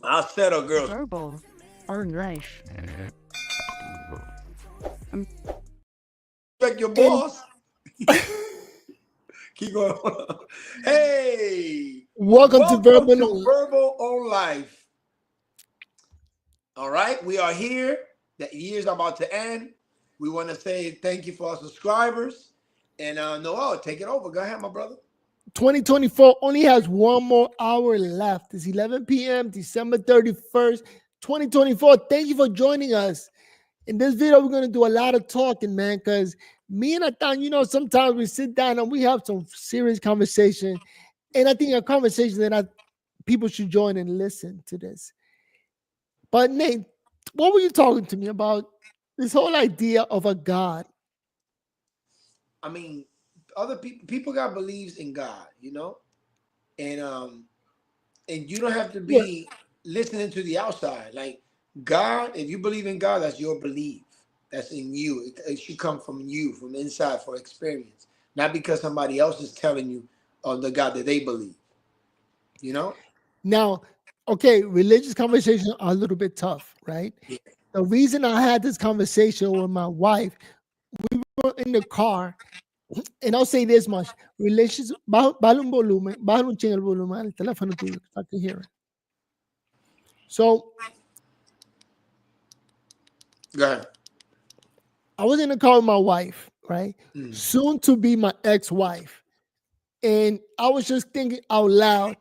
I'll settle, girls. Verbal or life. Respect your And boss. Keep going. Hey, welcome to welcome to Verbal. Verbal on Life. All right, we are here. The year's about to end. We want to say thank you for our subscribers. And Noel, take it over. Go ahead, my brother. 2024 only has one more hour left. It's 11 p.m., December 31st, 2024. Thank you for joining us. In this video, we're going to do a lot of talking, man, because me and Atan, sometimes we sit down and we have some serious conversation. And I think a conversation that people should join and listen to this. But Nate, what were you talking to me about? This whole idea of a God. I mean, other people got believes in God, and you don't have to Yeah. be listening to the outside. Like God, if you believe in God, that's your belief. That's in you. It should come from you, from inside, for experience, not because somebody else is telling you on the God that they believe. Now, okay, religious conversations are a little bit tough, right? Yeah. The reason I had this conversation with my wife, we were in the car, and I'll say this much: relations, bájale un volumen, bájale un chingo el volumen al teléfono tuyo, so I can hear it. So, Go ahead. I was in the car with my wife, right? Soon to be my ex-wife, and I was just thinking out loud,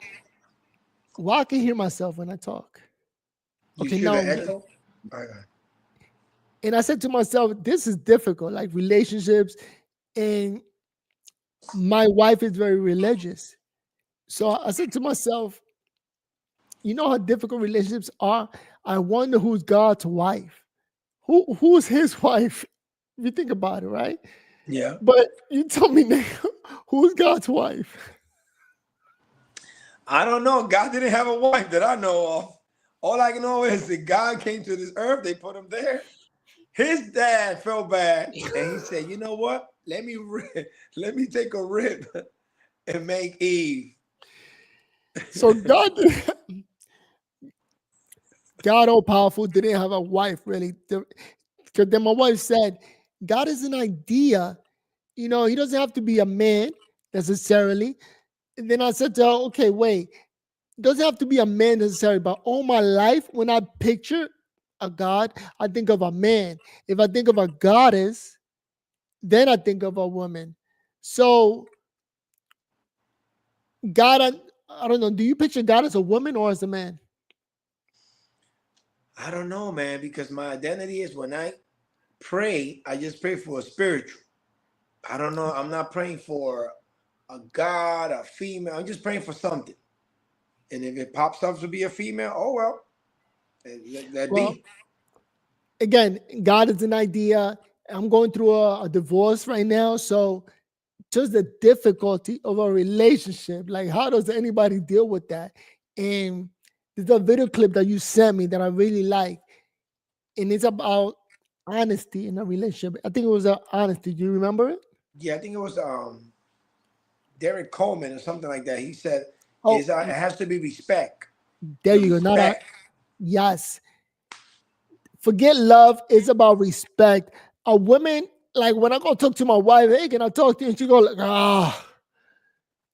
well, I can hear myself when I talk. You Okay, should now, have echo. and I said to myself, this is difficult, like relationships, and my wife is very religious. So I said to myself, you know how difficult relationships are? I wonder who's God's wife. Who's his wife? If you think about it, right? Yeah. But you tell me now, who's God's wife? I don't know. God didn't have a wife that I know of. All I know is that God came to this earth. They put him there. His dad felt bad, and he said, "You know what? Let me take a rib and make Eve." So God all powerful didn't have a wife really. Because then my wife said, God is an idea. He doesn't have to be a man necessarily. And then I said to her, okay, wait, it doesn't have to be a man necessarily, but all my life, when I picture a God, I think of a man. If I think of a goddess, then I think of a woman. So God, I don't know. Do you picture God as a woman or as a man? I don't know, man, because my identity is when I pray, I just pray for a spiritual. I don't know. I'm not praying for a God, a female. I'm just praying for something. And if it pops up to be a female, oh well, let that Well, be. again, God is an idea. I'm going through a divorce right now. So just the difficulty of a relationship, like how does anybody deal with that? And there's a video clip that you sent me that I really like. And it's about honesty in a relationship. I think it was honesty. Do you remember it? Yeah, I think it was Derek Coleman or something like that. He said, Oh, it has to be respect. there The you go. Not respect. yes. Forget love. It's about respect. A woman, like when I go talk to my wife, hey, can I talk to you? And she go like,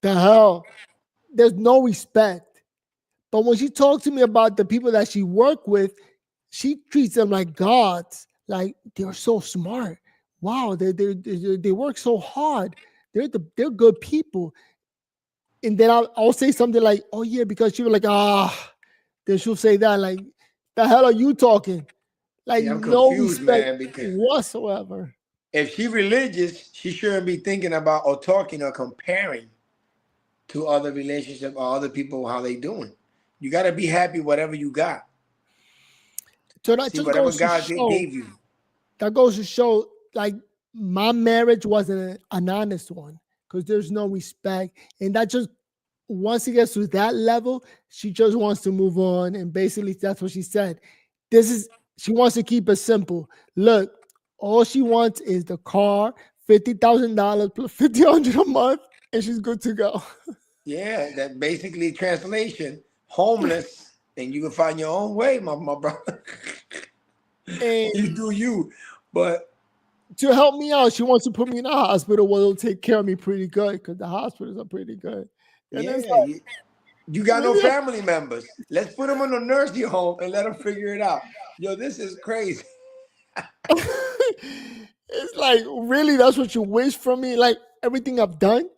the hell. There's no respect. But when she talks to me about the people that she work with, she treats them like gods. Like they're so smart. Wow, they work so hard. They're good people. And then I'll say something like, "Oh yeah," because she was like, Then she'll say that like, "The hell are you talking?" Like See, I'm no confused, respect man, because whatsoever. if she religious, she shouldn't be thinking about or talking or comparing to other relationship or other people how they doing. You got to be happy whatever you got. So that See, just whatever goes to God show. gave you. That goes to show, like my marriage wasn't an honest one because there's no respect, and that just once it gets to that level, she just wants to move on, and basically that's what she said. She wants to keep it simple. Look, all she wants is the car, $50,000 plus 500 a month, and she's good to go. Yeah, that basically translation, homeless and you can find your own way, my brother. And You do you, but to help me out, she wants to put me in a hospital where they'll take care of me pretty good because the hospitals are pretty good. And it's yeah, like, you got no really? family members. Let's put them in a nursing home and let them figure it out. Yo, this is crazy. It's like, really, that's what you wish from me? Like everything I've done,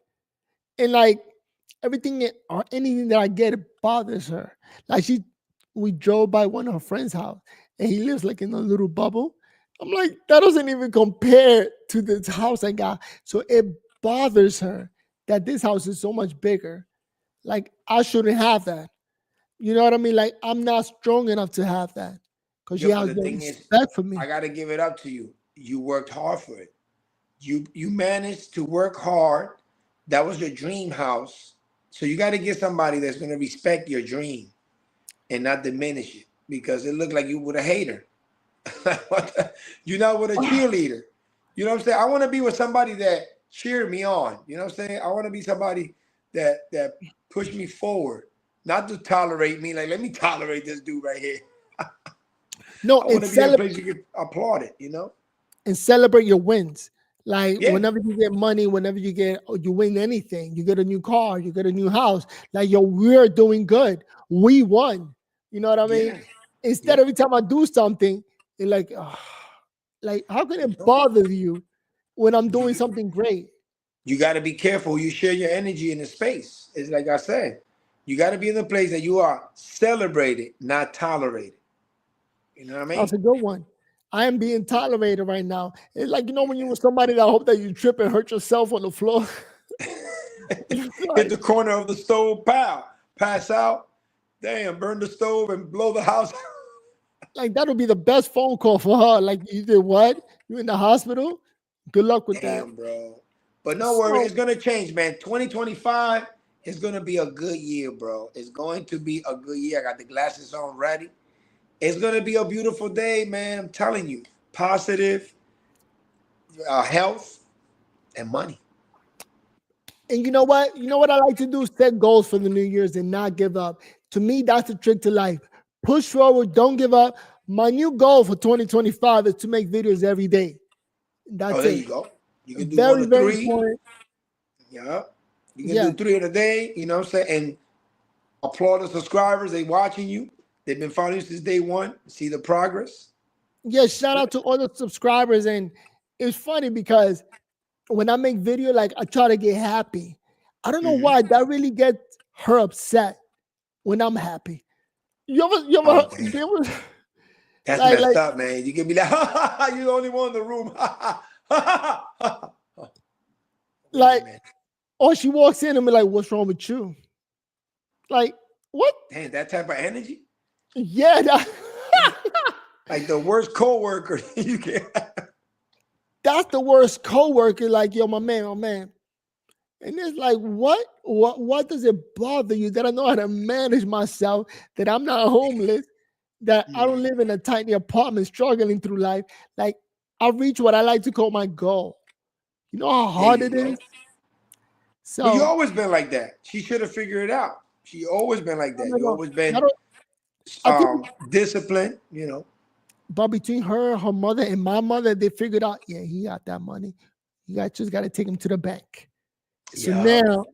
and like or anything that I get, it bothers her. Like we drove by one of her friend's house, and he lives like in a little bubble. I'm like, that doesn't even compare to this house I got. So it bothers her that this house is so much bigger. Like I shouldn't have that. You know what I mean? Like I'm not strong enough to have that because she Yo, but has the no thing is, respect for me. I gotta give it up to you. You worked hard for it. You managed to work hard. That was your dream house. So you got to get somebody that's gonna respect your dream and not diminish it because it looked like you were a hater. You're not with a cheerleader. You know what I'm saying? I want to be with somebody that cheered me on. You know what I'm saying? I want to be somebody that pushed me forward, not to tolerate me. Like, let me tolerate this dude right here. No, I want to be in a place you can applaud it, you know? and celebrate your wins. Like Yeah. whenever you get money, whenever you win anything, you get a new car, you get a new house. Like yo, we're doing good. We won. You know what I mean? Yeah. Instead, every time I do something, it's like, like how can it bother you when I'm doing something great? You got to be careful. You share your energy in the space. It's like I said, you got to be in the place that you are celebrated, not tolerated. You know what I mean? That's a good one. I am being tolerated right now. It's like, when you were somebody that hope that you trip and hurt yourself on the floor. Hit the corner of the stove, pow, pass out, damn, burn the stove and blow the house. Like that would be the best phone call for her. Like you did what? You in the hospital? Good luck with that. Damn, bro. But no worry, it's gonna change, man. 2025 is gonna be a good year, bro. It's going to be a good year. I got the glasses on ready. It's gonna be a beautiful day, man. I'm telling you, positive health and money. And you know what? You know what I like to do? Set goals for the New Year's and not give up. To me, that's the trick to life. Push forward, don't give up. My new goal for 2025 is to make videos every day. That's There it. you go. You can do Very, 1 to very 3. important. Yeah. You can do 3 in a day, you know what I'm saying? And applaud the subscribers. They watching you. They've been following you since day one. See the progress. Yeah, shout out to all the subscribers. And it's funny because when I make video, like I try to get happy. I don't know why that really gets her upset when I'm happy. You ever That's messed up, man. You can be like, you're the only one in the room. Like, or she walks in and be like, what's wrong with you? Like, what? Damn, that type of energy? Yeah. Like the worst co-worker you can. That's the worst co-worker. Like, yo, my man. And it's like, what does it bother you that I know how to manage myself, that I'm not homeless, that I don't live in a tiny apartment struggling through life? Like, I reach what I like to call my goal. You know how hard it is? So, but you always been like that. She should have figured it out. She always been like that. You always been disciplined, you know. But between her mother, and my mother, they figured out, yeah, he got that money. Just got to take him to the bank. So now,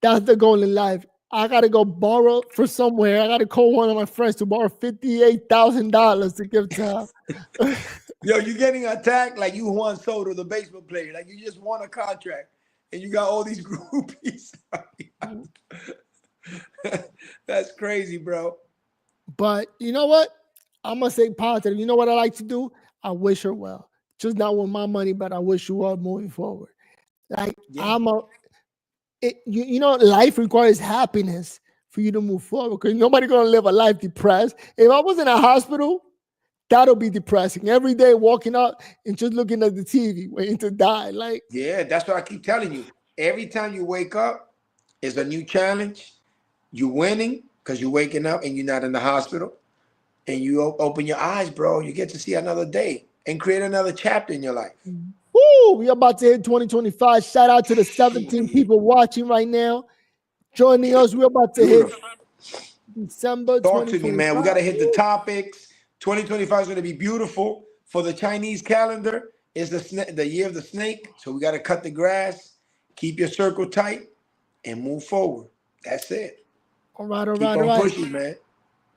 that's the goal in life. I got to go borrow for somewhere. I got to call one of my friends to borrow $58,000 to give to her. Yo, you getting attacked like you Juan Soto, the baseball player. Like you just won a contract and you got all these groupies. That's crazy, bro. But you know what? I'm going to say positive. You know what I like to do? I wish her well. Just not with my money, but I wish her well moving forward. Like, life requires happiness for you to move forward because nobody's going to live a life depressed. If I was in a hospital, that'll be depressing. Every day walking out and just looking at the TV, waiting to die. Like, yeah, that's what I keep telling you. Every time you wake up, it's a new challenge. You're winning because you're waking up and you're not in the hospital. And you open your eyes, bro. You get to see another day and create another chapter in your life. Woo! We're about to hit 2025. Shout out to the 17 people watching right now, joining us. We're about to hit December Talk to me, man. We got to 2025. hit the topics. 2025 is going to be beautiful. For the Chinese calendar, it's the year of the snake. So we got to cut the grass, keep your circle tight, and move forward. That's it. All right, all Keep right, on all right. pushing, man.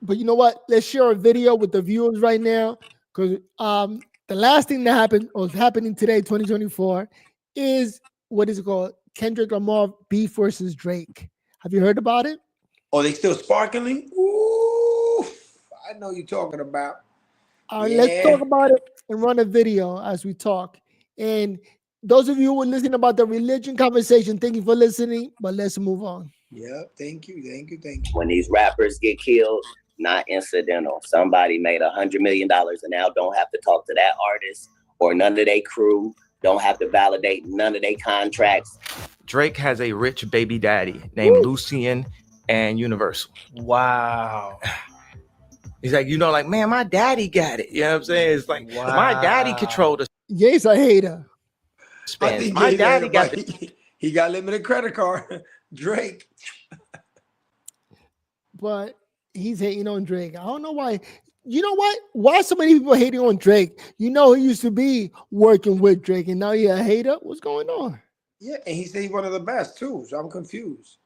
But you know what? Let's share a video with the viewers right now, because the last thing that happened or is happening today, 2024, is what is it called? Kendrick Lamar beef versus Drake. Have you heard about it? Oh, they still sparkling? Ooh, I know you're talking about. All right, Yeah. let's talk about it and run a video as we talk. And those of you who are listening about the religion conversation, thank you for listening. But let's move on. Yeah, thank you. When these rappers get killed, not incidental. Somebody made $100 million and now don't have to talk to that artist or none of their crew, don't have to validate none of their contracts. Drake has a rich baby daddy named Lucien and Universal. Wow. He's like, like, man, my daddy got it. You know what I'm saying? It's like, my daddy controlled the Ye's a hater. spends. My daddy got he got limited credit card. Drake. But he's hating on Drake. I don't know why. You know what? Why so many people hating on Drake? You know, he used to be working with Drake and now you're a hater. What's going on? Yeah, and he said he's one of the best too. So I'm confused.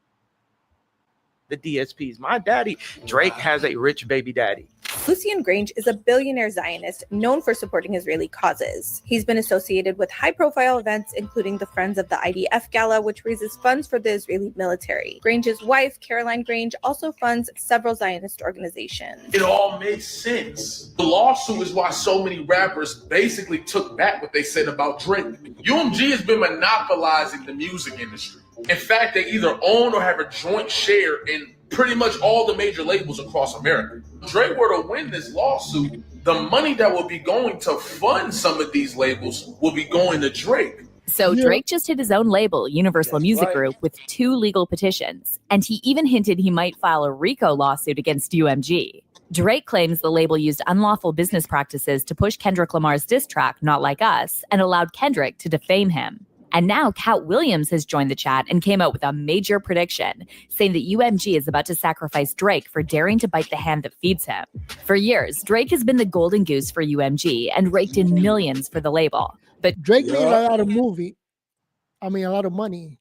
the DSPs. My daddy, Drake, has a rich baby daddy. Lucien Grange is a billionaire Zionist known for supporting Israeli causes. He's been associated with high-profile events, including the Friends of the IDF Gala, which raises funds for the Israeli military. Grange's wife, Caroline Grange, also funds several Zionist organizations. It all makes sense. The lawsuit is why so many rappers basically took back what they said about Drake. UMG has been monopolizing the music industry. In fact, they either own or have a joint share in pretty much all the major labels across America. If Drake were to win this lawsuit, the money that will be going to fund some of these labels will be going to Drake. So Drake just hit his own label, Universal Music Group, with 2 legal petitions. And he even hinted he might file a RICO lawsuit against UMG. Drake claims the label used unlawful business practices to push Kendrick Lamar's diss track, Not Like Us, and allowed Kendrick to defame him. And now Katt Williams has joined the chat and came out with a major prediction, saying that UMG is about to sacrifice Drake for daring to bite the hand that feeds him. For years, Drake has been the golden goose for UMG and raked in millions for the label. But Drake made a lot of a lot of money.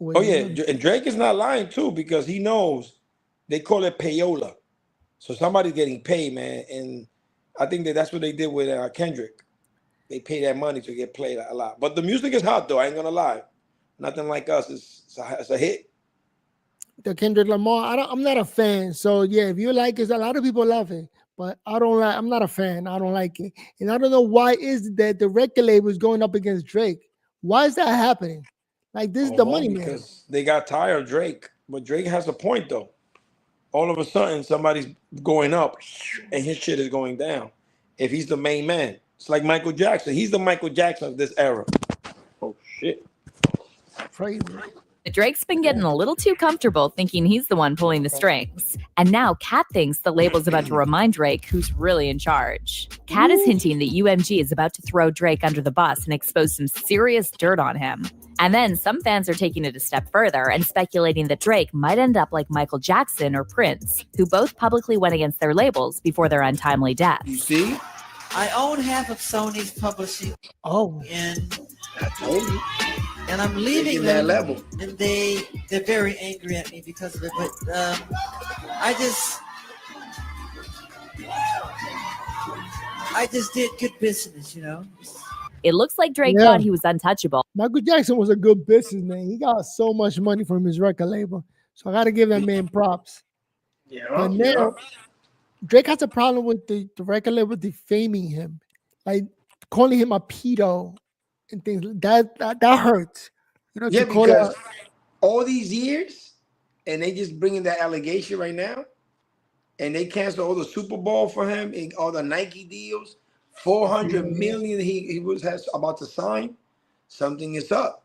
Oh yeah, and Drake is not lying too, because he knows they call it payola. So somebody's getting paid, man. And I think that's what they did with Kendrick. They pay that money to get played a lot. But the music is hot, though. I ain't going to lie. Nothing Like Us is a hit. The Kendrick Lamar, I'm not a fan. So, yeah, if you like it, a lot of people love it. But I'm not a fan. I don't like it. And I don't know why is that the record label is going up against Drake. Why is that happening? Like, this is the money, man. Because they got tired of Drake. But Drake has a point, though. All of a sudden, somebody's going up and his shit is going down. If he's the main man. It's like Michael Jackson. He's the Michael Jackson of this era. Oh, shit. Crazy. Drake's been getting a little too comfortable thinking he's the one pulling the strings. And now Katt thinks the label's about to remind Drake who's really in charge. Katt is hinting that UMG is about to throw Drake under the bus and expose some serious dirt on him. And then some fans are taking it a step further and speculating that Drake might end up like Michael Jackson or Prince, who both publicly went against their labels before their untimely deaths. You see? I own half of Sony's publishing. Oh, and I told you. And I'm leaving that them, level. and they're very angry at me because of it. But I just did good business, you know. It looks like Drake thought he was untouchable. Michael Jackson was a good businessman. He got so much money from his record label. So I got to give that man props. Yeah. But now, Drake has a problem with the record label defaming him, like calling him a pedo and things. That hurts. You know, yeah, because all these years, and they just bringing that allegation right now, and they cancel all the Super Bowl for him and all the Nike deals, $400 million he was about to sign. Something is up.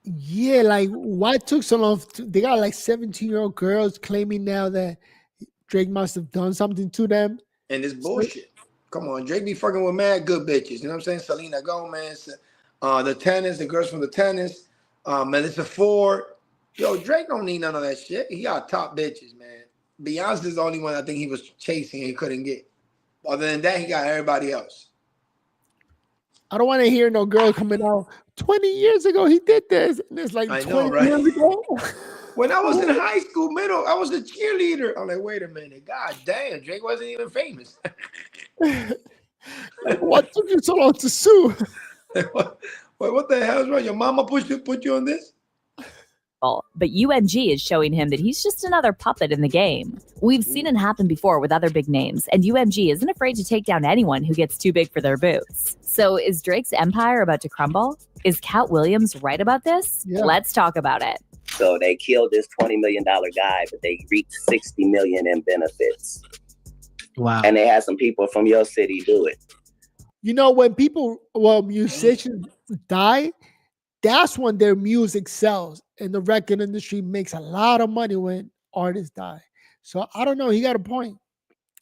Yeah, like why it took so long? They got like 17-year-old girls claiming now that Drake must have done something to them. And it's bullshit. Come on, Drake be fucking with mad good bitches. You know what I'm saying? Selena Gomez, the girls from the tennis, Melissa Ford. Yo, Drake don't need none of that shit. He got top bitches, man. Beyonce is the only one I think he was chasing and he couldn't get. Other than that, he got everybody else. I don't want to hear no girl coming out 20 years ago. He did this. And it's like I 20 know, right? years ago. When I was in high school, middle, I was a cheerleader. I'm like, wait a minute. God damn, Drake wasn't even famous. Like, what took you so long to sue? what the hell is wrong? Your mama put you on this? But UMG is showing him that he's just another puppet in the game. We've seen it happen before with other big names, and UMG isn't afraid to take down anyone who gets too big for their boots. So is Drake's empire about to crumble? Is Katt Williams right about this? Yeah. Let's talk about it. So they killed this $20 million guy, but they reaped $60 million in benefits. Wow. And they had some people from your city do it. You know, when musicians die, that's when their music sells. And the record industry makes a lot of money when artists die. So I don't know. He got a point.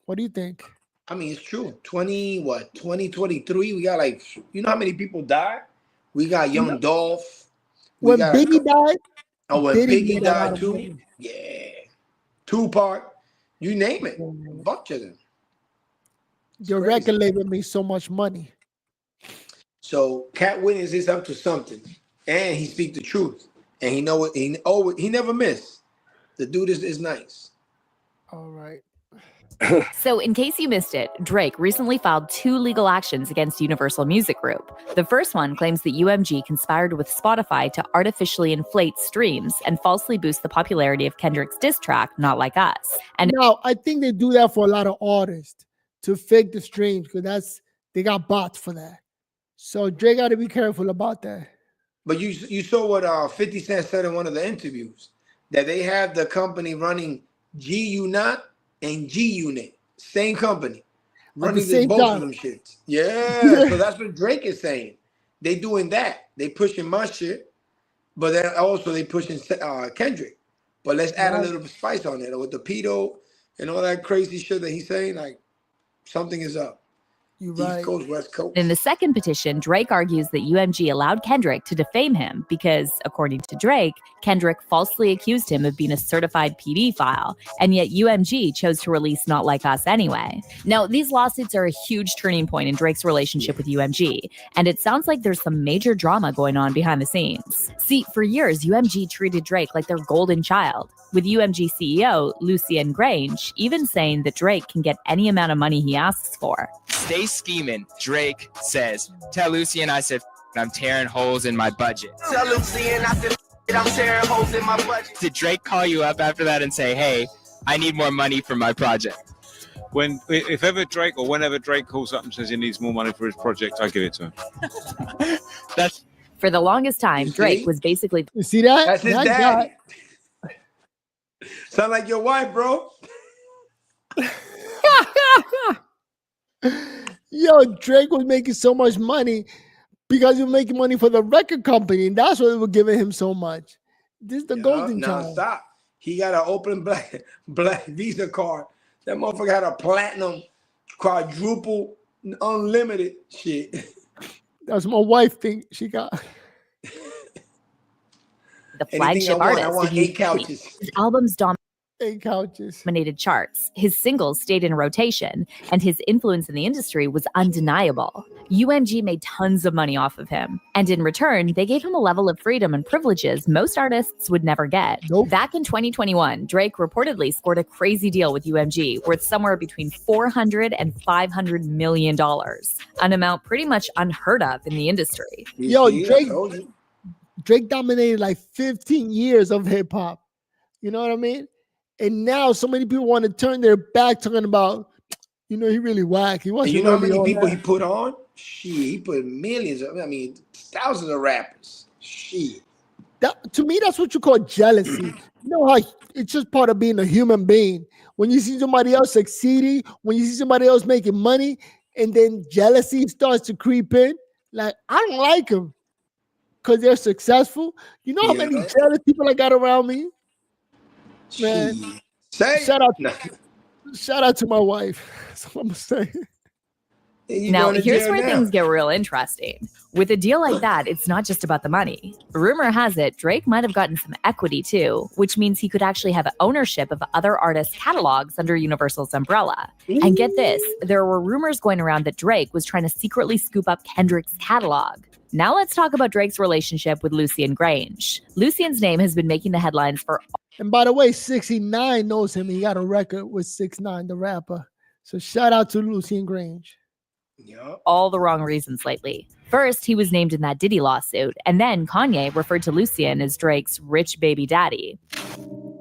What do you think? I mean, it's true. 2023, we got like, you know how many people died? We got Young Dolph. When Biggie died. Oh, when Biggie died too? Yeah. Tupac. You name it. A bunch of them. Your record label makes so much money. So Katt Williams is up to something. And he speaks the truth. And he know what he never miss. The dude is nice. All right. So in case you missed it, Drake recently filed 2 legal actions against Universal Music Group. The first one claims that UMG conspired with Spotify to artificially inflate streams and falsely boost the popularity of Kendrick's diss track, Not Like Us. And now I think they do that for a lot of artists to fake the streams because they got bots for that. So Drake got to be careful about that. But you saw what 50 Cent said in one of the interviews, that they have the company running G-Unit and G-Unit, same company, running both of them shits. Yeah, so that's what Drake is saying. They doing that. They pushing my shit, but then also they pushing Kendrick. But let's add a little spice on it with the pedo and all that crazy shit that he's saying. Like, something is up. East Coast, West Coast. In the second petition, Drake argues that UMG allowed Kendrick to defame him because, according to Drake, Kendrick falsely accused him of being a certified PD file, and yet UMG chose to release Not Like Us anyway. Now, these lawsuits are a huge turning point in Drake's relationship with UMG, and it sounds like there's some major drama going on behind the scenes. See, for years, UMG treated Drake like their golden child, with UMG CEO Lucien Grange even saying that Drake can get any amount of money he asks for. Stay scheming, Drake says. Tell Lucien I said, I'm tearing holes in my budget. Tell Lucien I said, I'm tearing holes in my budget. Did Drake call you up after that and say, hey, I need more money for my project? If ever Drake or whenever Drake calls up and says he needs more money for his project, I give it to him. That's for the longest time, Drake was basically. You see that? That's his dad. Sound like your wife, bro. Yo, Drake was making so much money because he was making money for the record company, and that's why they were giving him so much. This is the golden child. Stop. He got an open black Visa card. That motherfucker had a platinum, quadruple, unlimited shit. That's my wife thing she got. The flagship artist. I want 8 couches. His albums dominated charts. His singles stayed in rotation, and his influence in the industry was undeniable. UMG made tons of money off of him, and in return, they gave him a level of freedom and privileges most artists would never get. Nope. Back in 2021, Drake reportedly scored a crazy deal with UMG worth somewhere between $400 and $500 million, an amount pretty much unheard of in the industry. Yo, Drake dominated like 15 years of hip hop. You know what I mean? And now so many people want to turn their back talking about, he really whack. He wasn't. You know how many people he put on? Shit, he put millions. Thousands of rappers. Shit. To me, that's what you call jealousy. You know how it's just part of being a human being. When you see somebody else succeeding, when you see somebody else making money, and then jealousy starts to creep in, like, I don't like them because they're successful. You know how many jealous people I got around me? Man, shout out to my wife. That's what I'm saying. Now, here's where things get real interesting. With a deal like that, it's not just about the money. Rumor has it Drake might have gotten some equity too, which means he could actually have ownership of other artists' catalogs under Universal's umbrella. And get this, there were rumors going around that Drake was trying to secretly scoop up Kendrick's catalog. Now let's talk about Drake's relationship with Lucian Grange. Lucian's name has been making the headlines for... And by the way, 69 knows him. He got a record with 6ix9ine, the rapper. So shout out to Lucian Grange. all the wrong reasons lately. First, he was named in that Diddy lawsuit, and then Kanye referred to Lucian as Drake's rich baby daddy.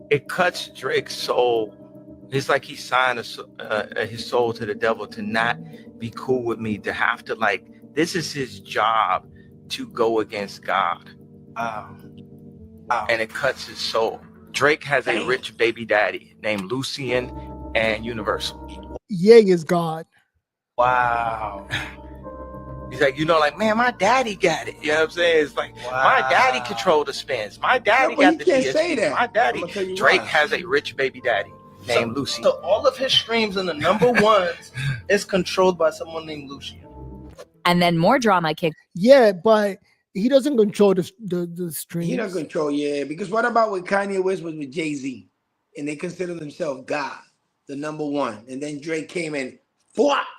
It cuts Drake's soul. It's like he signed his soul to the devil to not be cool with me, to have to, like, this is his job to go against God. And it cuts his soul. Drake has a rich baby daddy named Lucian and Universal. Ye is God. Wow. He's like, like, man, my daddy got it. You know what I'm saying? It's like, my daddy controlled the spins. My daddy got the DSP. Say that. My daddy. Drake has a rich baby daddy named Lucian. So all of his streams and the number ones is controlled by someone named Lucian. And then more drama kicked. Yeah, but he doesn't control the streams. He doesn't control, because what about when Kanye West was with Jay-Z and they consider themselves God, the number one, and then Drake came and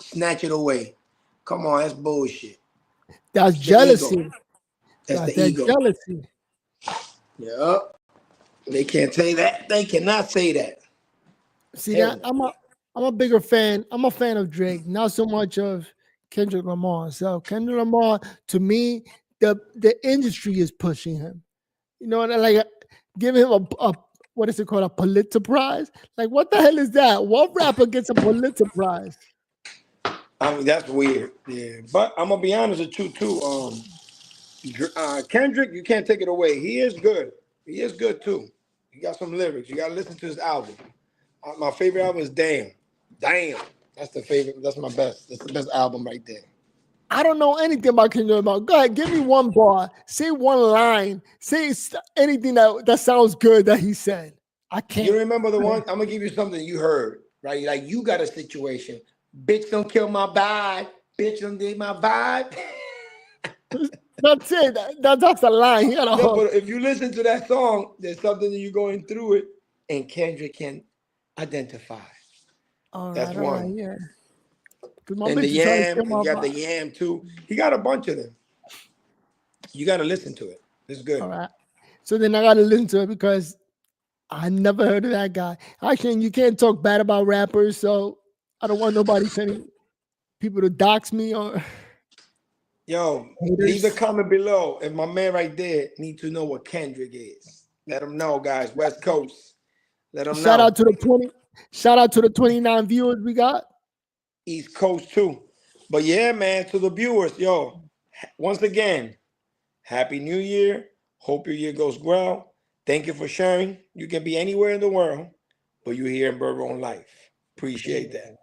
snatch it away. Come on, that's bullshit. That's jealousy. That's the ego. Jealousy. Yeah. They can't say that. They cannot say that. See that? I'm a bigger fan. I'm a fan of Drake, not so much of Kendrick Lamar. So Kendrick Lamar, to me, the industry is pushing him. You know, and like give him a what is it called? A Pulitzer Prize? Like, what the hell is that? What rapper gets a Pulitzer Prize? I mean, that's weird. Yeah, but I'm gonna be honest with you too. Kendrick, you can't take it away. He is good. He is good too. He got some lyrics. You gotta listen to his album. My favorite album is Damn. That's the favorite. That's my best. That's the best album right there. I don't know anything about Kendrick Lamar. Go ahead, give me one bar. Say one line. Say anything that sounds good that he said. I can't. You remember the one? I'm gonna give you something you heard, right? Like you got a situation. Bitch, don't kill my vibe. Bitch, don't dig my vibe. That's it. That's a line. But if you listen to that song, there's something that you're going through it, and Kendrick can identify. That's one. Yeah. And the Yam, and you got the Yam too. He got a bunch of them. You got to listen to it. It's good. All right. So then I got to listen to it because I never heard of that guy. Actually, you can't talk bad about rappers, so I don't want nobody sending people to dox me or. Yo, leave a comment below. And my man right there need to know what Kendrick is. Let him know, guys. West Coast. Let him know. Shout out to the 29 viewers we got. East Coast too. But yeah, man, to the viewers, yo, once again, Happy New Year. Hope your year goes well. Thank you for sharing. You can be anywhere in the world, but you're here in Bourbon Life. Appreciate that.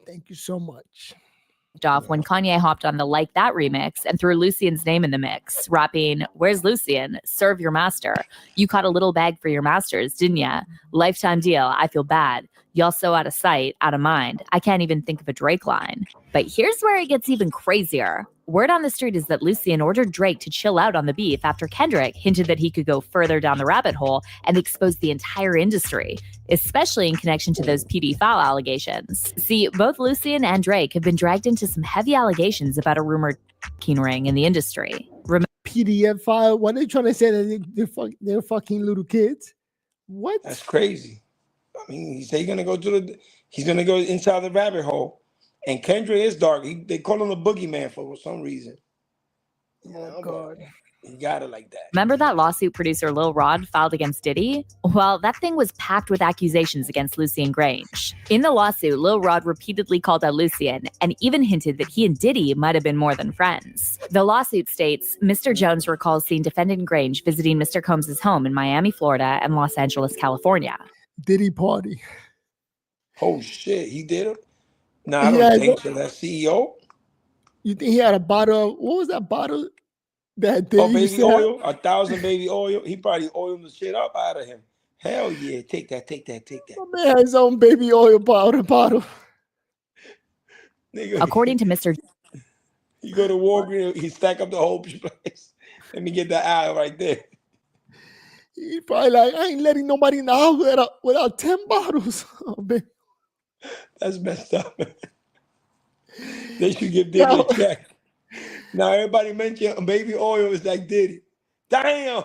Thank you so much. Off when Kanye hopped on the Like That remix and threw Lucian's name in the mix, rapping, "Where's Lucian? Serve your master. You caught a little bag for your masters, didn't ya? Lifetime deal. I feel bad. Y'all so out of sight, out of mind. I can't even think of a Drake line." But here's where it gets even crazier. Word on the street is that Lucian ordered Drake to chill out on the beef after Kendrick hinted that he could go further down the rabbit hole and expose the entire industry, especially in connection to those pedophile allegations. See, both Lucian and Drake have been dragged into some heavy allegations about a rumored ring in the industry. PDF file? What are they trying to say that they're fucking little kids? What? That's crazy. I mean, he said he's gonna go inside the rabbit hole. And Kendrick is dark. They call him the boogeyman for some reason. Oh, God. He got it like that. Remember that lawsuit producer Lil Rod filed against Diddy? Well, that thing was packed with accusations against Lucian Grange. In the lawsuit, Lil Rod repeatedly called out Lucian and even hinted that he and Diddy might have been more than friends. The lawsuit states, Mr. Jones recalls seeing defendant Grange visiting Mr. Combs' home in Miami, Florida and Los Angeles, California. Diddy party. Oh, shit. He did it? No, I don't think so. That CEO? You think he had a bottle of, what was that bottle? Baby oil? 1,000 baby oil? He probably oiled the shit up out of him. Hell yeah. Take that. My man had his own baby oil bottle. Nigga, According to Mr. you go to Walgreens, he stack up the whole place. Let me get that aisle right there. He probably like, I ain't letting nobody in the house without 10 bottles. Oh, man. That's messed up. They should give Diddy a check. Now everybody mentioned baby oil is like Diddy. Damn.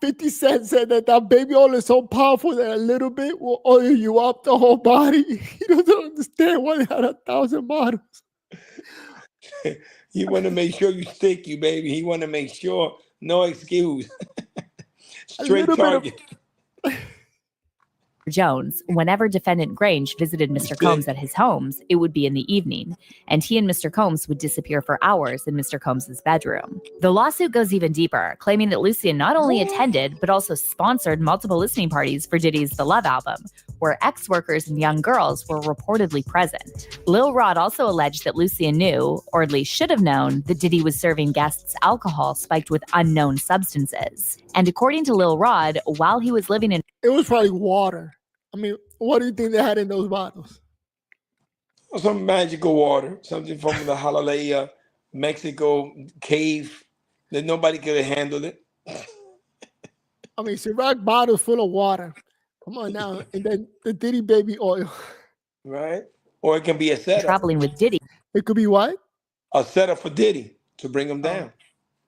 50 Cent said that baby oil is so powerful that a little bit will oil you up the whole body. He doesn't understand why they had 1,000 bottles. You want to make sure you stick, you baby. He want to make sure, no excuse. Straight target. Jones, whenever defendant Grange visited Mr. Combs at his homes, it would be in the evening, and he and Mr. Combs would disappear for hours in Mr. Combs's bedroom. The lawsuit goes even deeper, claiming that Lucien not only attended, but also sponsored multiple listening parties for Diddy's The Love album, where ex-workers and young girls were reportedly present. Lil Rod also alleged that Lucien knew, or at least should have known, that Diddy was serving guests alcohol spiked with unknown substances. And according to Lil Rod, while he was living in... It was probably water. I mean, what do you think they had in those bottles? Some magical water, something from the Himalaya, Mexico cave that nobody could have handled it. I mean, Ciroc bottles full of water. Come on now. And then the Diddy baby oil. Right? Or it can be a setup. Traveling with Diddy. It could be what? A setup for Diddy to bring him down.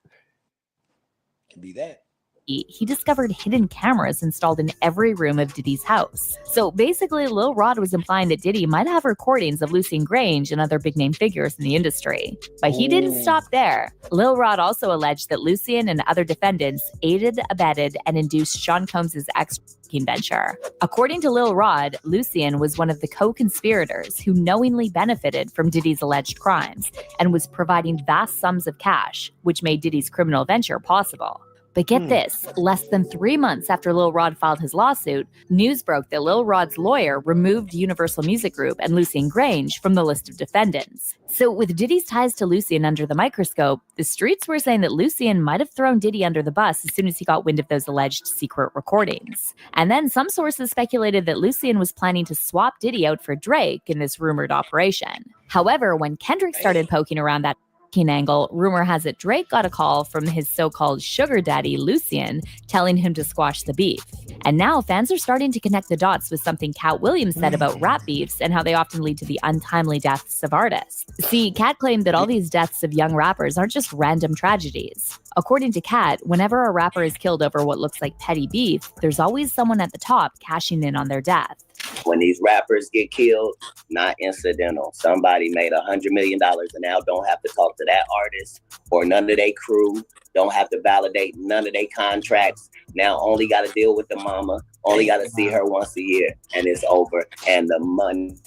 It can be that. He discovered hidden cameras installed in every room of Diddy's house. So basically, Lil Rod was implying that Diddy might have recordings of Lucien Grange and other big-name figures in the industry. But he didn't stop there. Lil Rod also alleged that Lucien and other defendants aided, abetted, and induced Sean Combs' ex-working venture. According to Lil Rod, Lucien was one of the co-conspirators who knowingly benefited from Diddy's alleged crimes and was providing vast sums of cash, which made Diddy's criminal venture possible. But get this, less than 3 months after Lil Rod filed his lawsuit, news broke that Lil Rod's lawyer removed Universal Music Group and Lucien Grange from the list of defendants. So with Diddy's ties to Lucien under the microscope, the streets were saying that Lucien might have thrown Diddy under the bus as soon as he got wind of those alleged secret recordings. And then some sources speculated that Lucien was planning to swap Diddy out for Drake in this rumored operation. However, when Kendrick started poking around that angle, rumor has it Drake got a call from his so-called sugar daddy Lucien telling him to squash the beef. And now fans are starting to connect the dots with something Katt Williams said about rap beefs and how they often lead to the untimely deaths of artists. See, Katt claimed that all these deaths of young rappers aren't just random tragedies. According to Katt, whenever a rapper is killed over what looks like petty beef, there's always someone at the top cashing in on their death. When these rappers get killed, not incidental. Somebody made $100 million and now don't have to talk to that artist or none of their crew, don't have to validate none of their contracts. Now only got to deal with the mama, only got to see her once a year, and it's over. And the money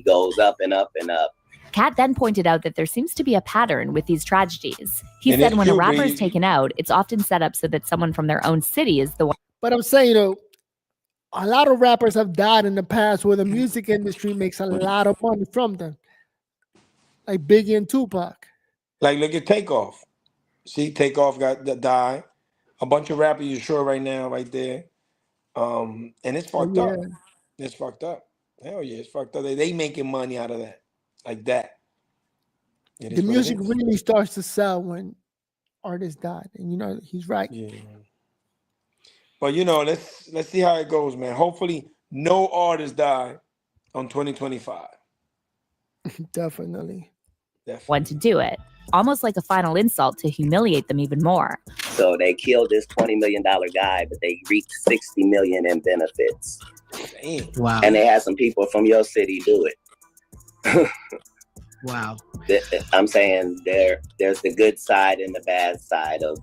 goes up and up and up. Katt then pointed out that there seems to be a pattern with these tragedies. He said when a rapper is taken out, it's often set up so that someone from their own city is the one. But I'm saying, a lot of rappers have died in the past where the music industry makes a lot of money from them. Like Biggie and Tupac. Like, look at Takeoff. See, Takeoff died. A bunch of rappers you're sure right now, right there. And it's fucked up. It's fucked up. Hell yeah, it's fucked up. They making money out of that. Like that. The music really starts to sell when artists died. And he's right. Yeah. But let's see how it goes, man. Hopefully no artists die on 2025. Definitely. One to do it. Almost like a final insult to humiliate them even more. So they killed this $20 million guy, but they reaped $60 million in benefits. Damn. Wow. And they had some people from your city do it. Wow. I'm saying there's the good side and the bad side of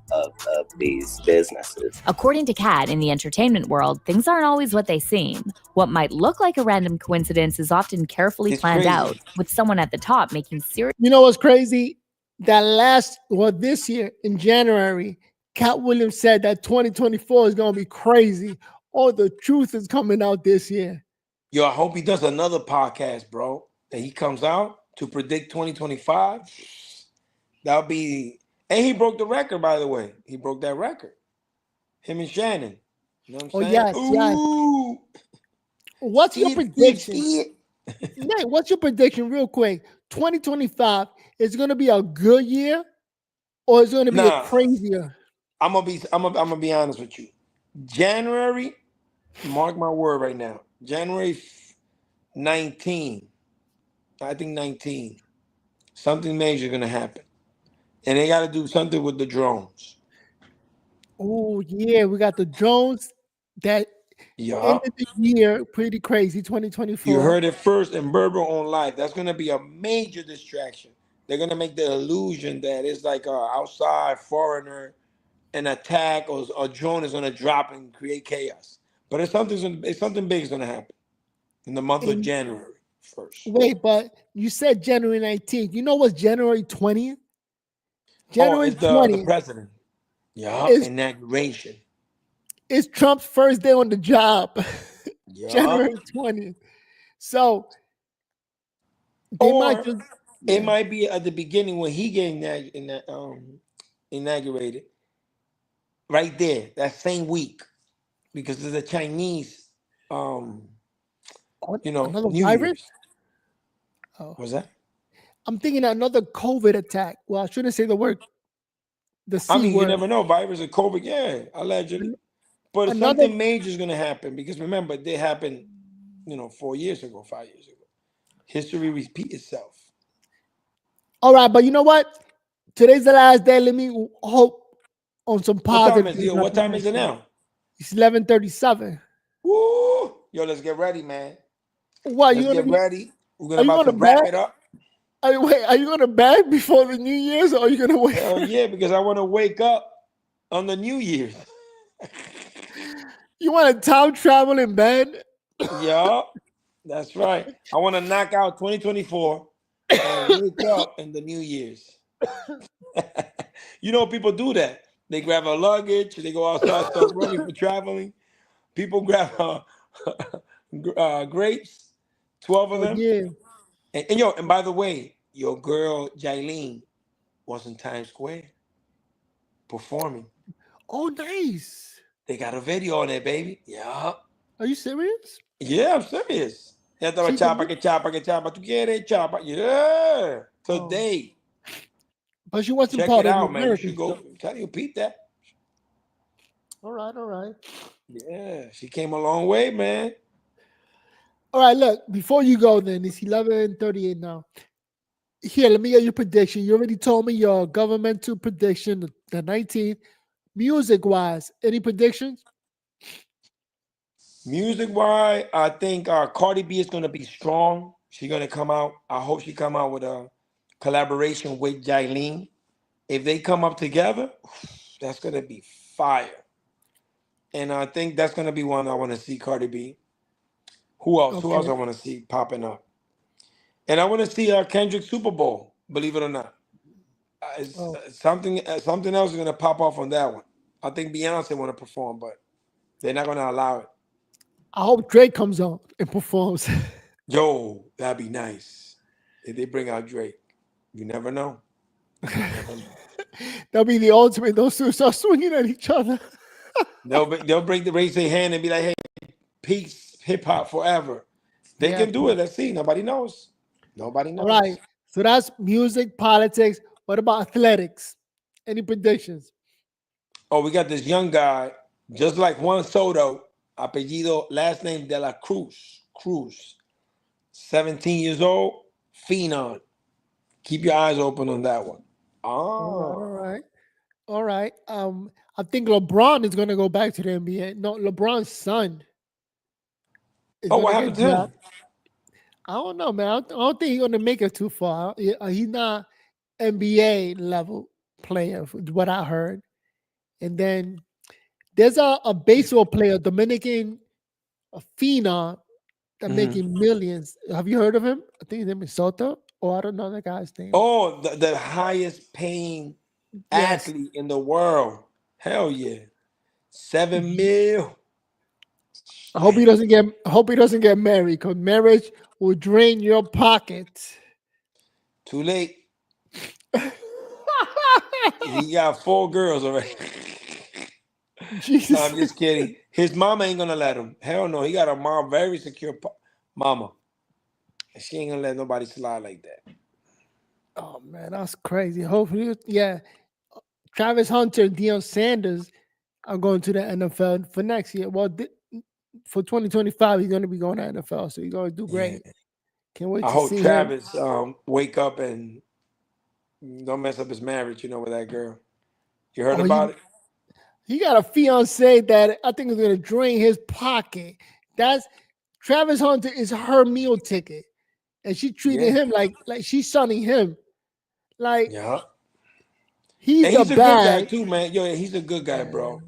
these businesses. According to Katt, in the entertainment world, things aren't always what they seem. What might look like a random coincidence is often carefully planned out, with someone at the top making serious... You know what's crazy? This year, in January, Katt Williams said that 2024 is going to be crazy. All the truth is coming out this year. Yo, I hope he does another podcast, bro. That he comes out to predict 2025. That'll be, and he broke the record, by the way. He broke that record. Him and Shannon. You know what I'm saying? Yes. What's your prediction? Nate, what's your prediction, real quick? 2025 is going to be a good year, or is it going to be a Nah, crazier? I'm gonna be honest with you. January, mark my word right now. January 19, I think 19, something major gonna happen, and they got to do something with the drones. Oh yeah, we got the drones that ended Yup. the year pretty crazy. You 2024. heard it first in Berber on Live. That's gonna be a major distraction. They're gonna make the illusion that it's like a outside foreigner, an attack or a drone is gonna drop and create chaos. But it's something big is gonna happen in the month of And January 1st. wait, but you said January 19th. You know what's January 20th? Oh, January it's the 20th president. Yup, is inauguration. Trump's first day on the job. Yup. January 20th. So they might Or just it yeah. might be at the beginning when he get inaugurated, right there, that same week, because there's a Chinese, um, Another New virus? Year's. Oh. What's that? I'm thinking another COVID attack. Well, I shouldn't say the I C mean, you word. never know. Virus or COVID, yeah, allegedly. But Another. something major is going to happen because remember, they happened, 4 years ago, 5 years ago. History repeat itself. All right, but you know what? Today's the last day. Let me hope on some What time positive is things it? What happen time is next it year. now? It's 11:37. Woo! Yo, let's get ready, man. What you Let's gonna get be? ready. We're Are you about to gonna wrap bed? it up. Are you gonna bed before the New Year's, or are you gonna wait? Hell yeah, because I want to wake up on the New Year's. You want to time travel in bed? Yeah, that's right. I want to knock out 2024 and wake up in the New Year's. People do that. They grab a luggage, they go outside, start running for traveling. People grab grapes, 12 of Oh them. yeah. And by the way, your girl Jailene was in Times Square performing. Oh nice. They got a video on it, baby. Yeah. Are you serious? Yeah, I'm serious. Ya estaba She chapa, can. que chapa, que chapa. ¿Tú quieres chapa? Yeah. Oh, Today. but she wasn't Check it part of the out, man. You American should go. stuff. I'm telling you, peep that. All right, all right. Yeah, she came a long way, man. All right, look, before you go, then it's 11:38 now. Here, let me get your prediction. You already told me your governmental prediction, the 19th. Music wise, any predictions? Music wise, I think Cardi B is gonna be strong. She's gonna come out. I hope she come out with a collaboration with Jailene. If they come up together, that's gonna be fire. And I think that's gonna be one I want to see Cardi B. Who else? Who else Okay. I want to see popping up? And I want to see Kendrick Super Bowl. Believe it or not, Oh, something else is gonna pop off on that one. I think Beyonce want to perform, but they're not gonna allow it. I hope Drake comes on and performs. Yo, that'd be nice if they bring out Drake. You never know. You never know. That'll be the ultimate. Those two start swinging at each other. They'll raise their hand and be like, "Hey, peace, hip hop forever." They Yeah. can do it. Let's see. Nobody knows. Nobody All knows. right. So that's music, politics. What about athletics? Any predictions? Oh, we got this young guy, just like Juan Soto, apellido, last name De La Cruz. Cruz. 17 years old, phenom. Keep your eyes open on that one. All right, all Oh. right. All right. I think LeBron is gonna go back to the NBA. No, LeBron's son is Oh, what gonna happened get to him? drafted. I don't know, man. I don't think he's gonna make it too far. He's not NBA level player, is what I heard. And then there's a baseball player, Dominican, a phenom, that making millions. Have you heard of him? I think his name is Soto. Or I don't know the guy's name. Oh, the highest paying Yes. athlete in the world. Hell yeah. 7 mil. I hope he doesn't get married, because marriage will drain your pocket. Too late. He got 4 girls already. Jesus. No, I'm just kidding. His mama ain't gonna let him. Hell no. He got a mom, very secure mama. And she ain't gonna let nobody slide like that. Oh man, that's crazy. Hopefully, yeah. Travis Hunter and Deion Sanders are going to the NFL for next year. Well, for 2025, he's going to be going to NFL, so he's going to do great. Yeah. Can't wait I to hope see Travis him. wake up and don't mess up his marriage, with that girl. You heard about it? He got a fiance that I think is going to drain his pocket. That's Travis Hunter is her meal ticket, and she treated him like she's sonning him. Like, he's And the he's a good guy bag. too, man. Yo, he's a good guy, bro.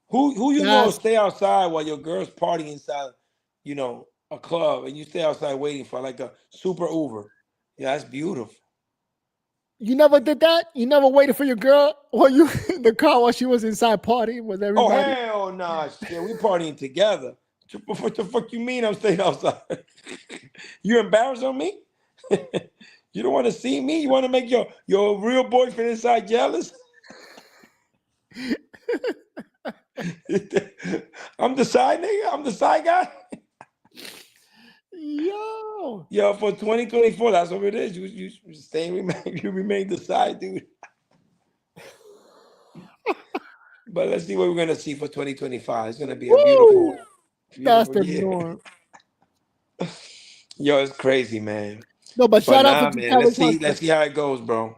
Who you know stay outside while your girl's partying inside, a club, and you stay outside waiting for like a super Uber. Yeah, that's beautiful. You never did that? You never waited for your girl or you in the car while she was inside partying with everybody? Oh, hell nah, shit. We partying together. What the fuck you mean I'm staying outside? You embarrassed on me? You don't want to see me? You want to make your real boyfriend inside jealous? I'm the side nigga? I'm the side guy? Yo, for 2024, that's what it is. You remain the side dude. But let's see what we're gonna see for 2025. It's gonna be a beautiful That's the year. norm. Yo, it's crazy, man. No, but shout out to man. Travis Let's see how it goes, bro.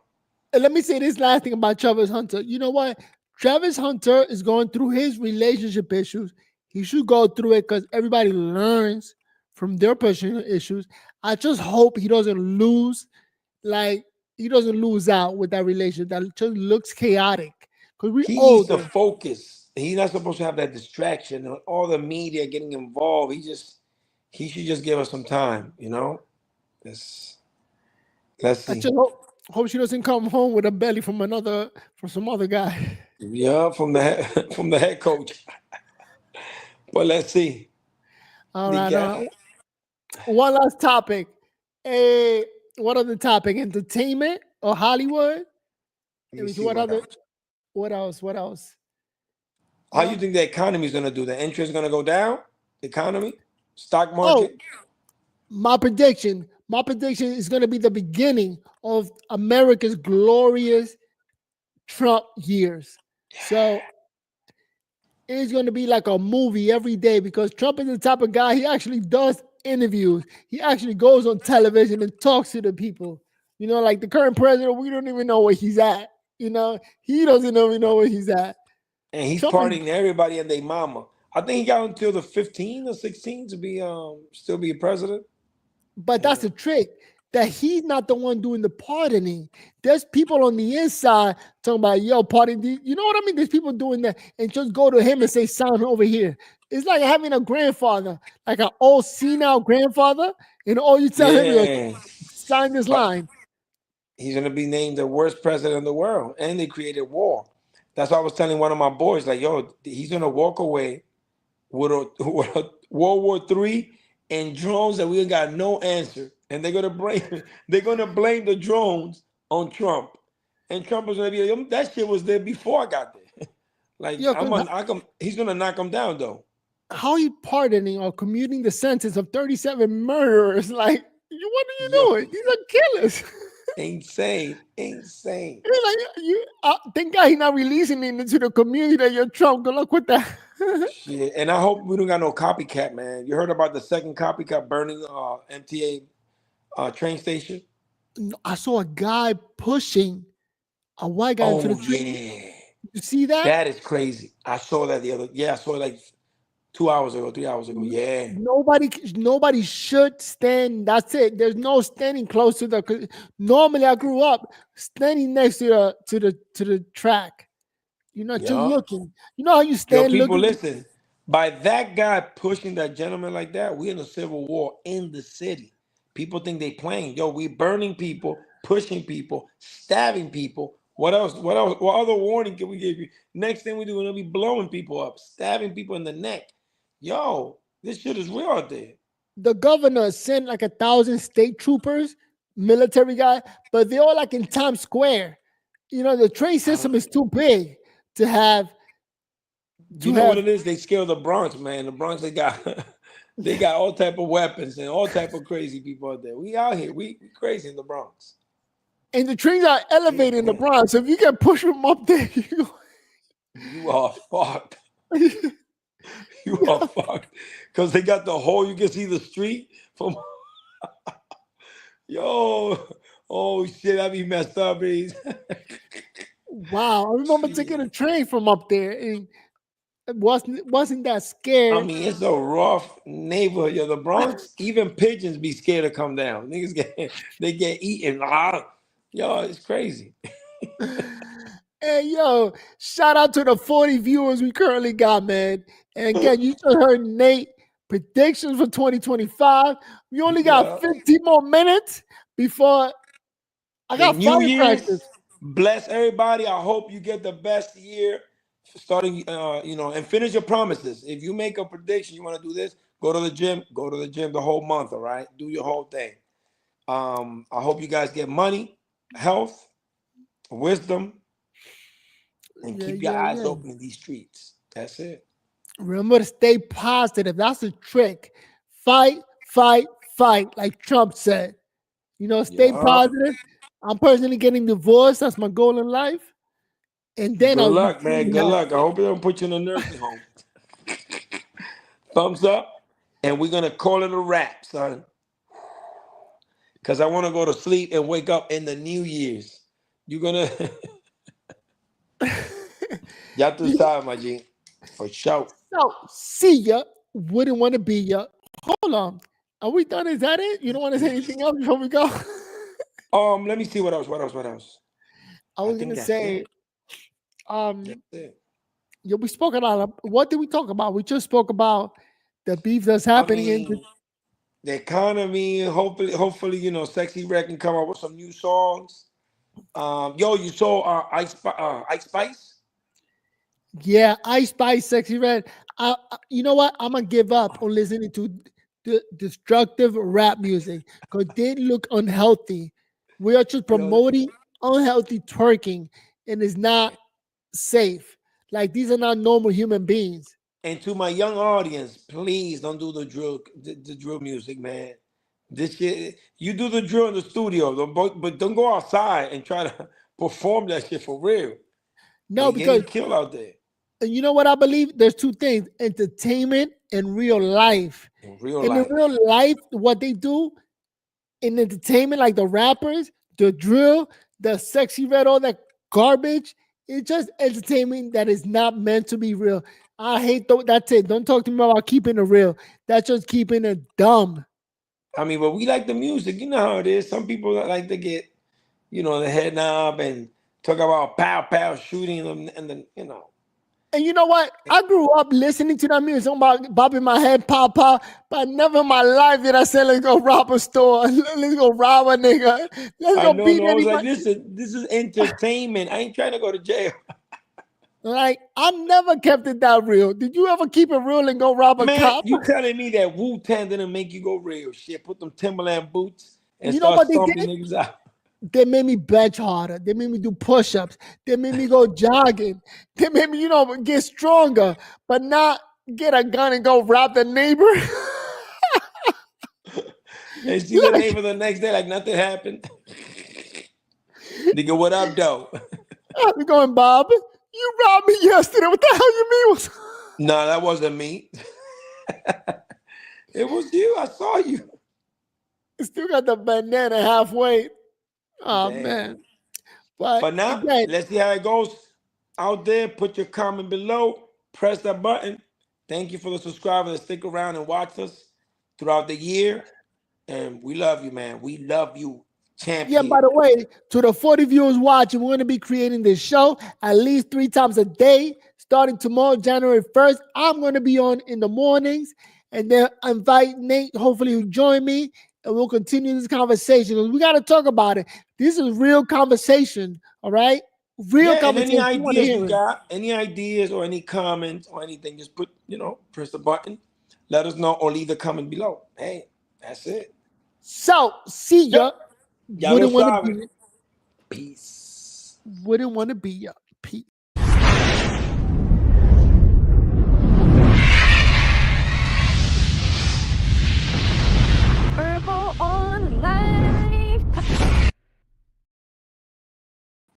And let me say this last thing about Travis Hunter. You know what? Travis Hunter is going through his relationship issues. He should go through it because everybody learns from their personal issues. I just hope he doesn't lose, he doesn't lose out with that relationship. That just looks chaotic. Because he needs to focus. He's not supposed to have that distraction and all the media getting involved. He should just give us some time, Let's see. I just hope she doesn't come home with a belly from some other guy. Yeah, from the head coach. But let's see. All right. One last topic. What other topic? Entertainment or Hollywood? What else? How you think the economy is gonna do? The interest is gonna go down? The economy? Stock market? My prediction is gonna be the beginning of America's glorious Trump years. So it's going to be like a movie every day because Trump is the type of guy, he actually does interviews. He actually goes on television and talks to the people. Like the current president, we don't even know where he's at. He doesn't even know where he's at. And he's partying to everybody and their mama. I think he got until the 15 or 16 to be still be president. But that's the trick. That he's not the one doing the pardoning. There's people on the inside talking about, yo, pardon. You know what I mean? There's people doing that and just go to him and say, sign over here. It's like having a grandfather, like an old senile grandfather, and all you tell him is sign this line. He's going to be named the worst president in the world. And they created war. That's why I was telling one of my boys, like, yo, he's going to walk away with a World War III and drones that we got no answer. And they're gonna blame the drones on Trump, and Trump is gonna be that shit was there before I got there. He's gonna knock him down though. How he pardoning or commuting the sentence of 37 murderers? Like, what are you doing? These are killers. Insane. It's like thank God he's not releasing it into the community that you're Trump. Good luck with that. Shit. And I hope we don't got no copycat, man. You heard about the second copycat burning MTA train station? I saw a guy pushing a white guy into the train. Yeah. You see that? That is crazy. I saw that I saw it like 2 hours ago, 3 hours ago. Yeah. Nobody should stand. That's it. There's no standing close to the. Normally, I grew up standing next to the track. You're not just looking. You know how you stand. Yo, people, looking? listen. By that guy pushing that gentleman like that, we're in a civil war in the city. People think they playing. Yo, we burning people, pushing people, stabbing people. What else? What other warning can we give you? Next thing we do, we're gonna be blowing people up, stabbing people in the neck. Yo, this shit is real out there. The governor sent like 1,000 state troopers, military guy, but they're all like in Times Square. The train system is too big to have. You know what it is? They scale the Bronx, man. The Bronx, they got They got all type of weapons and all type of crazy people out there. We out here. We crazy in the Bronx. And the trains are elevated in the Bronx. So if you can push them up there, you are fucked. You are fucked. Because they got the whole, you can see the street from. Yo, oh shit, I be messed up, please. Wow, I remember taking a train from up there, and it wasn't that scared. I mean, it's a rough neighborhood. Yo, the Bronx, even pigeons be scared to come down. Niggas get eaten. Yo, it's crazy. Hey, yo, shout out to the 40 viewers we currently got, man. And again, you just heard Nate predictions for 2025. We only got 15 more minutes before I got New Year's. practice. Bless everybody. I hope you get the best year starting, and finish your promises. If you make a prediction, you want to do this, go to the gym the whole month, all right? Do your whole thing. I hope you guys get money, health, wisdom, and keep your eyes open in these streets. That's it. Remember to stay positive. That's the trick. Fight, fight, fight, like Trump said. Stay positive. I'm personally getting divorced. That's my goal in life. And then good luck, man. Good luck. I hope they don't put you in a nursing home. Thumbs up. And we're gonna call it a wrap, son. Because I want to go to sleep and wake up in the New Year's. You're gonna y'all too tired, my G. For sure. So see ya. Wouldn't want to be ya. Hold on. Are we done? Is that it? You don't want to say anything else before we go? Let me see what else. I was gonna say, we spoke about what did we talk about? We just spoke about the beef that's happening in the economy. Hopefully, Sexy Red can come up with some new songs. You saw Ice Spice? Yeah, Ice Spice, Sexy Red. You know what? I'm gonna give up on listening to the destructive rap music because they look unhealthy. We are just promoting unhealthy twerking, and it's not safe. Like, these are not normal human beings. And to my young audience, please don't do the drill music, man. This shit, you do the drill in the studio, but don't go outside and try to perform that shit for real. No, because kill out there. And you know what I believe? There's two things: entertainment and real life. In real life, what they do in entertainment, like the rappers, the drill, the Sexy Red, all that garbage, it's just entertainment that is not meant to be real. I hate that's it. Don't talk to me about keeping it real. That's just keeping it dumb. I mean, but we like the music. You know how it is. Some people like to get, the head knob and talk about pow shooting them, and then And you know what? I grew up listening to that music about bobbing my head, pop, but never in my life did I say, let's go rob a store. Let's go rob a nigga. Let's go beat anybody. Like, listen, this is entertainment. I ain't trying to go to jail. Like, I never kept it that real. Did you ever keep it real and go rob a cop? You telling me that Wu-Tang didn't make you go real? Shit, put them Timberland boots and you know start what stomping niggas out. They made me bench harder. They made me do push-ups. They made me go jogging. They made me, get stronger, but not get a gun and go rob the neighbor. And see the neighbor the next day like nothing happened. Nigga, what up, though? How's it going, Bob? You robbed me yesterday. What the hell you mean? No, that wasn't me. It was you. I saw you. Still got the banana halfway. Oh, damn. Man. But now, let's see how it goes out there. Put your comment below. Press that button. Thank you for the subscribers that stick around and watch us throughout the year. And we love you, man. We love you, champion. Yeah, by the way, to the 40 viewers watching, we're going to be creating this show at least 3 times a day. Starting tomorrow, January 1st. I'm going to be on in the mornings. And then invite Nate, hopefully he'll join me. And we'll continue this conversation. We got to talk about it. This is real conversation, all right? Real conversation. Any ideas you got, any ideas or any comments or anything, just put, press the button. Let us know or leave the comment below. Hey, that's it. So, see ya. Wouldn't want to be. Peace. Wouldn't want to be ya. Peace.